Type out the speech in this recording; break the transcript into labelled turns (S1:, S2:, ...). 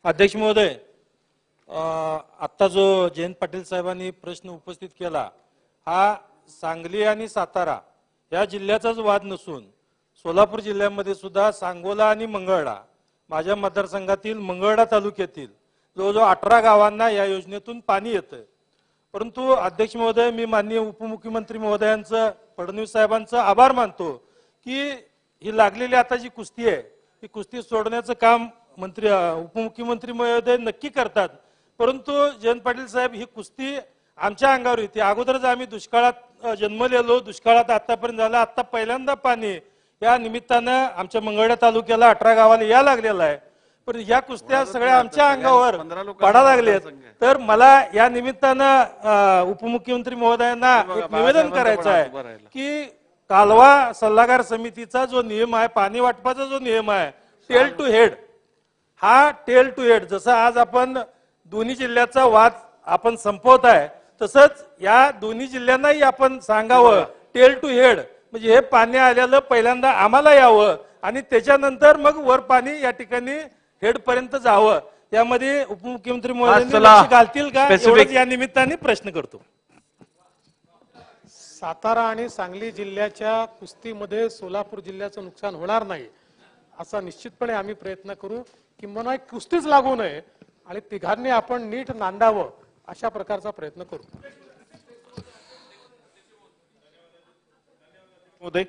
S1: अध्यक्ष महोदय, आता जो जयंत पाटील साहेबांनी प्रश्न उपस्थित केला हा सांगली आणि सातारा या जिल्ह्याचाच वाद नसून सोलापूर जिल्ह्यामध्ये सुद्धा सांगोला आणि मंगळवेढा माझ्या मतदारसंघातील मंगळवेढा तालुक्यातील जवळजवळ 18 गावांना या योजनेतून पाणी येतं। परंतु अध्यक्ष महोदय, मी माननीय उपमुख्यमंत्री महोदयांचं फडणवीस साहेबांचं आभार मानतो की ही लागलेली आता जी कुस्ती आहे ही कुस्ती सोडण्याचं काम उपमुख्यमंत्री महोदय नक्की करतात। परंतु जयंत पाटील साहेब ही कुस्ती आमच्या अंगावर येते। अगोदरच आम्ही दुष्काळात जन्मलेलो, दुष्काळात आतापर्यंत झाला, आता पहिल्यांदा पाणी या निमित्तानं आमच्या मंगळवेढा तालुक्याला 18 गावाला या लागलेला आहे। पण या कुस्त्या सगळ्या आमच्या अंगावर पडा लागलेत। तर मला या निमित्तानं उपमुख्यमंत्री महोदयांना एक निवेदन करायचं आहे की कालवा सल्लागार समितीचा जो नियम आहे, पाणी वाटपाचा जो नियम आहे, टेल टू हेड, हा टेल टू हेड जसं आज आपण दोन्ही जिल्ह्याचा वाद आपण संपवत आहे तसंच या दोन्ही जिल्ह्यांनाही आपण सांगावं टेल टू हेड, म्हणजे हे पाणी आलेलं पहिल्यांदा आम्हाला यावं आणि त्याच्यानंतर मग वर पाणी या ठिकाणी हेड पर्यंत जावं। यामध्ये उपमुख्यमंत्री महोदयांनी लक्ष घालतील का, एवढंच या निमित्ताने प्रश्न करतो।
S2: सातारा आणि सांगली जिल्ह्याच्या कुस्तीमध्ये सोलापूर जिल्ह्याचं नुकसान होणार नाही असा निश्चितपणे आम्ही प्रयत्न करू, किंवा कुस्तीच लागू नये आणि तिघांनी आपण नीट नांदावं अशा प्रकारचा प्रयत्न करू।
S3: महोदय